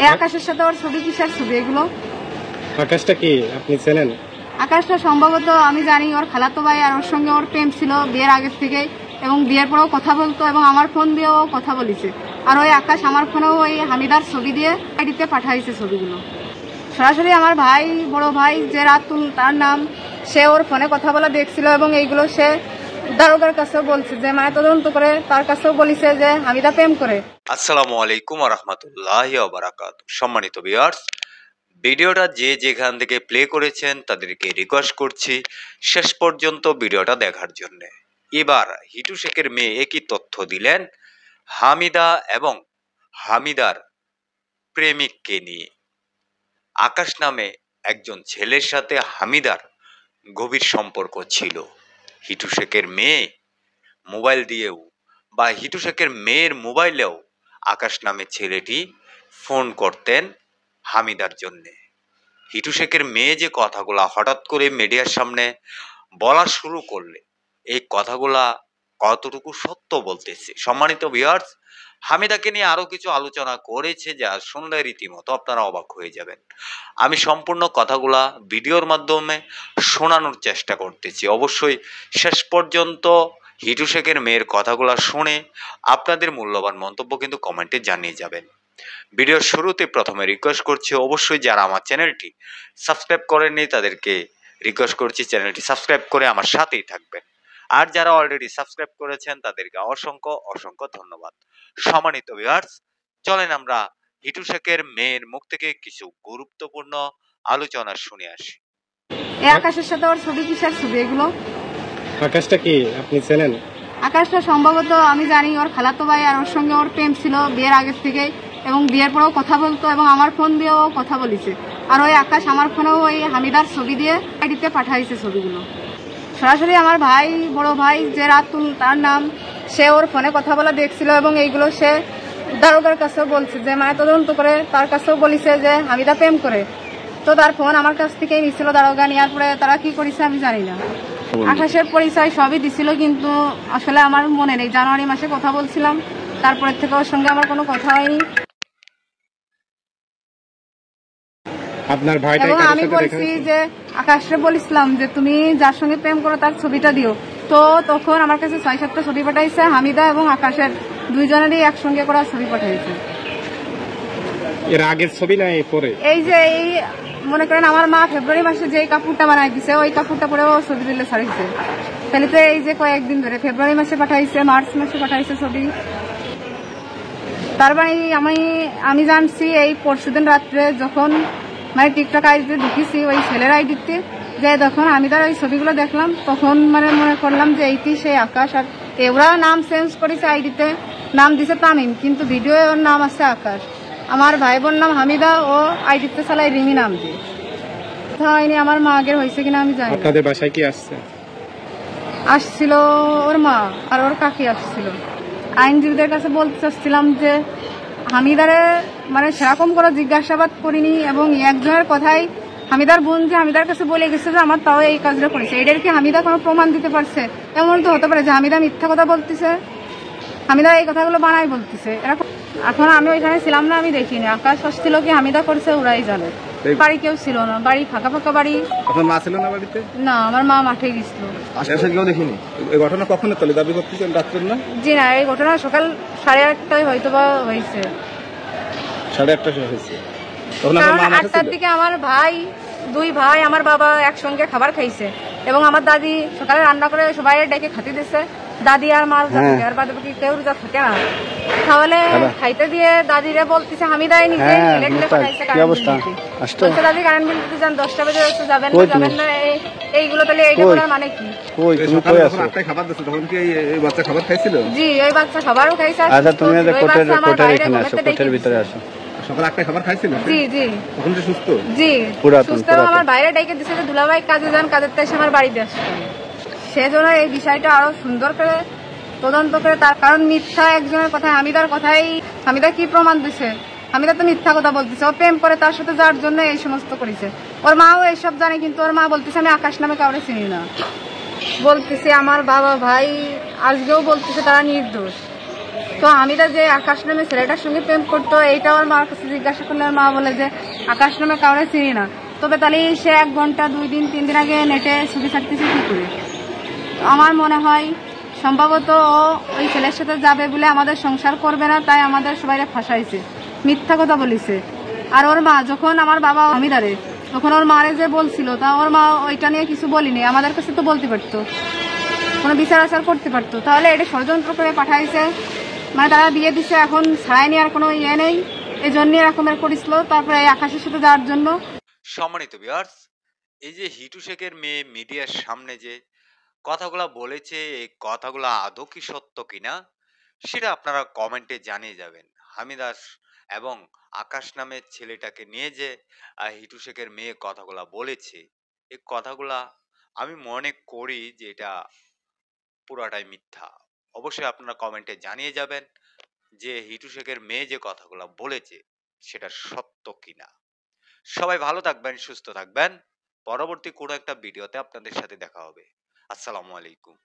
এই আকাশের সাথে ওর ছবি, কিসের ছবি এগুলো? আকাশটা কি আপনি চেনেন? আকাশটা সম্ভবত আমি জানি ওর খালাতো ভাই, আর ওর সঙ্গে ওর প্রেম ছিল বিয়ের আগের থেকে, এবং বিয়ের পরেও কথা বলতো, এবং আমার ফোন দিয়েও কথা বলেছে। আর ওই আকাশ আমার ফোনেও ওই হামিদার ছবি দিয়ে আইডিতে পাঠাইছে ছবিগুলো। সরাসরি আমার ভাই, বড় ভাই যে রাতুল তার নাম, সে ওর ফোনে কথা বলা দেখছিল, এবং এইগুলো সে দারোগার কাছেও বলছে, যে মানে তদন্ত করে তার কাছেও বলেছে যে হামিদা প্রেম করে। আসসালামু আলাইকুম ওয়া রাহমাতুল্লাহি ওয়া বারাকাতুহু। সম্মানিত ভিউয়ার্স, ভিডিওটা যে যেখান থেকে প্লে করেছেন তাদেরকে রিকোয়েস্ট করছি শেষ পর্যন্ত ভিডিওটা দেখার জন্য। এবার হিটু শেখের মেয়ে একই তথ্য দিলেন হামিদা এবং হামিদার প্রেমিককে নিয়ে। আকাশ নামে একজন ছেলের সাথে হামিদার গভীর সম্পর্ক ছিল। হিটু শেখের মেয়ে মোবাইল দিয়েও বা হিটু শেখের মেয়ের মোবাইলেও আকাশ নামে ছেলেটি ফোন করতেন হামিদার জন্যে। হিটু শেখের মেয়ে যে কথাগুলা হঠাৎ করে মিডিয়ার সামনে বলা শুরু করলে, এই কথাগুলা কতটুকু সত্য বলতেছে। সম্মানিত ভিউয়ার্স, হামিদাকে নিয়ে আরো কিছু আলোচনা করেছে যা শুনলে রীতিমতো আপনারা অবাক হয়ে যাবেন। আমি সম্পূর্ণ কথাগুলা ভিডিওর মাধ্যমে শোনানোর চেষ্টা করতেছি। অবশ্যই শেষ পর্যন্ত হিটু শেখের মেয়ের কথাগুলা শুনে আপনাদের মূল্যবান মন্তব্য কিন্তু কমেন্টে জানিয়ে যাবেন। ভিডিওর শুরুতে প্রথমে রিকোয়েস্ট করছি, অবশ্যই যারা আমার চ্যানেলটি সাবস্ক্রাইব করেননি তাদেরকে রিকোয়েস্ট করছি চ্যানেলটি সাবস্ক্রাইব করে আমার সাথেই থাকবেন। আর যারা অলরেডি সাবস্ক্রাইব করেছেন তাদেরকে অসংখ্য অসংখ্য ধন্যবাদ। সম্মানিত ভিউয়ার্স, চলেন আমরা হিটু শেখের মেয়ের মুখ থেকে কিছু গুরুত্বপূর্ণ আলোচনা শুনে আসি। এই আকাশের সাথে ওর ছবি, কিসের ছবি এগুলো? আকাশটা কি আপনি চেনেন? আকাশটা সম্ভবত আমি জানি ওর খালাতো ভাই, আর ওর সঙ্গে ওর প্রেম ছিল বিয়ের আগের থেকে, এবং বিয়ের পরেও কথা বলতো, এবং আমার ফোন দিয়েও কথা বলেছে। আর ওই আকাশ আমার ফোনেও ওই হামিদার ছবি দিয়ে আইডিতে পাঠাইছে ছবিগুলো। সরাসরি আমার ভাই, বড় ভাই যে রাতুল তার নাম, সে ওর ফোনে কথা বলা দেখছিল, এবং এইগুলো সে দারোগার কাছেও বলছে, যে মানে তদন্ত করে তার কাছেও বলেছে যে হামিদা প্রেম করে। তো তার ফোন আমার কাছ থেকেই নিচ্ছিল দারোগা, নেওয়ার পরে তারা কি করেছে আমি জানি না। আকাশের পরিচয় সবই দিছিল, কিন্তু আসলে আমার মনে নেই। জানুয়ারি মাসে কথা বলছিলাম, তারপরের থেকে ওর সঙ্গে আমার কোনো কথা হয়নি। আপনার ভাই এবং আমি বলছি যে আকাশে বলেছিলাম যে তুমি যার সঙ্গে প্রেম করো তার ছবিটা দিও। তো তখন আমার কাছে ৬-৭টা ছবি পাঠাইছে, হামিদা এবং আকাশের দুইজনেরই একসঙ্গে করা ছবি পাঠাইছে। এর আগের ছবি না এই পরে? এই যে এই মনে করেন আমার মা ফেব্রুয়ারি মাসে যে কাপড়টা বানাই দিছে, ওই কাপড়টা পরেও ছবি দিলে ছাড়িয়েছে। তাহলে তো এই যে কয়েকদিন ধরে ফেব্রুয়ারি মাসে পাঠাইছে, মার্চ মাসে পাঠাইছে ছবি। তার মানে আমি জানছি এই পরশুদিন রাত্রে যখন মানে টিকটক আইডিতে ঢুকেছি ওই ছেলের আইডিতে, যে যখন আমি তার ওই ছবিগুলো দেখলাম, তখন মানে মনে করলাম যে এইটি সেই আকাশ। আর ওরা নাম চেঞ্জ করেছে, আইডিতে নাম দিছে তামিম, কিন্তু ভিডিও ওর নাম আছে আকাশ। আমার ভাই বোন নাম হামিদা, ও আইডিতে চালাই রিমি নাম দিয়ে। কথা হয়নি। আমার মা আগের হয়েছে কিনা আমি জানি। আপনাদের বাসায় কি আসছিল ওর মা আর ওর কাকি আসছিল। আইনজীবীদের কাছে বলতে চাচ্ছিলাম যে হামিদারে মানে সেরকম করে জিজ্ঞাসাবাদ করিনি, এবং একজনের কথাই হামিদার বোন যে হামিদার কাছে বলে গেছে যে আমার তাও এই কাজটা করেছে। এটার কি হামিদা কোনো প্রমাণ দিতে পারছে? এমন তো হতে পারে যে হামিদা মিথ্যা কথা বলতেছে, হামিদা এই কথাগুলো বানাই বলতেছে এরকম। এখন আমি ওইখানে ছিলাম না, আমি দেখিনি। আকাশ আসছিল কি হামিদা করছে ওরাই জানে। বাড়ি কেউ ছিল না, বাড়ি ফাঁকা ফাঁকা বাড়ি। আপনার মা ছিল না বাড়িতে? না, আমার মা মাঠে গেছিল। আশেপাশে কেউ দেখিনি? এই ঘটনা কখনো তলে দাবি করতেছেন রাত্রের না? জি না, এই ঘটনা সকাল 8:30টায় হয়তো বা হয়েছে। 8:30 হয়েছে। 8টার দিকে আমার দুই ভাই আমার বাবা একসঙ্গে খাবার খাইছে, এবং আমার দাদি সকালে রান্না করে সবাই ডেকে খাতে দিচ্ছে। দাদি আর মা আর বাদ বাকি কেউ যা থাকে না, তাহলে খাইতে দিয়ে দাদিরে বলতেছে হামিদাই নিজে দাদি কারেন্ট বিল দিতে যান, 10টা বাজে যাবেন না এইগুলো। তাহলে এইটা করার মানে কি? জি, ওই বাচ্চা খাবারও খাইছে। সকাল 8টায় খাবার খাইছিল? জি জি। তখন তো সুস্থ? জি সুস্থ। আমার বাইরে ডেকে দিছে যে দুলাভাই কাজে যান, কাজের তো এসে আমার বাড়িতে আসছে। সেজন্য এই বিষয়টা আরো সুন্দর করে তদন্ত করে, তার কারণ মিথ্যা একজনের কথায়, হামিদার কথাই হামিদা কি প্রমাণ দিছে? হামিদা তো মিথ্যা কথা বলতেছে। ও প্রেম করে তার সাথে যার জন্য এই সমস্ত করেছে। ওর মাও এইসব জানে, কিন্তু ওর মা বলতেছে আমি আকাশ নামে কাউরে চিনি না। বলতেছে আমার বাবা ভাই আজকেও বলতেছে তারা নির্দোষ। তো হামিদা যে আকাশ নামে ছেলেটার সঙ্গে প্রেম করতো, এইটা আমার মার কাছে জিজ্ঞাসা করলে মা বলে যে আকাশ নামে কাউরে চিনি না। তবে তাহলে সে 1 ঘন্টা 2 দিন 3 দিন আগে নেটে ছবি ছাড়তেছে কি করে? আমার মনে হয় সম্ভবত ও ওই ছেলের সাথে যাবে বলে আমাদের সংসার করবে না, তাই আমাদের সবাইকে ফাঁসাইছে, মিথ্যা কথা বলিছে। আর ওর মা যখন আমার বাবা হামিদারে তখন ওর মারে যে বলছিল, তা ওর মা ওইটা নিয়ে কিছু বলিনি, আমাদের কাছে তো বলতে পারতো, কোনো বিচার আচার করতে পারতো। তাহলে এটা ষড়যন্ত্র করে পাঠাইছে, মানে তারা দিয়ে দিছে, এখন ছাড়াই আর কোনো ইয়ে নেই, এই জন্য এরকমের করেছিল। তারপরে এই আকাশের সাথে যাওয়ার জন্য। সম্মানিত ভিউয়ার্স, এই যে হিটু শেখের মেয়ে মিডিয়ার সামনে যে কথাগুলা বলেছে, এই কথাগুলা আদৌ কি সত্য কিনা সেটা আপনারা কমেন্টে জানিয়ে যাবেন। হামিদাস এবং আকাশ নামের ছেলেটাকে নিয়ে যে হিটু শেখের মেয়ে কথাগুলা বলেছে, এই কথাগুলা আমি মনে করি যে এটা পুরাটাই মিথ্যা। অবশ্যই আপনারা কমেন্টে জানিয়ে যাবেন যে হিটু শেখের মেয়ে যে কথাগুলা বলেছে সেটা সত্য কিনা। সবাই ভালো থাকবেন, সুস্থ থাকবেন। পরবর্তী কোনো একটা ভিডিওতে আপনাদের সাথে দেখা হবে। আসসালামু আলাইকুম।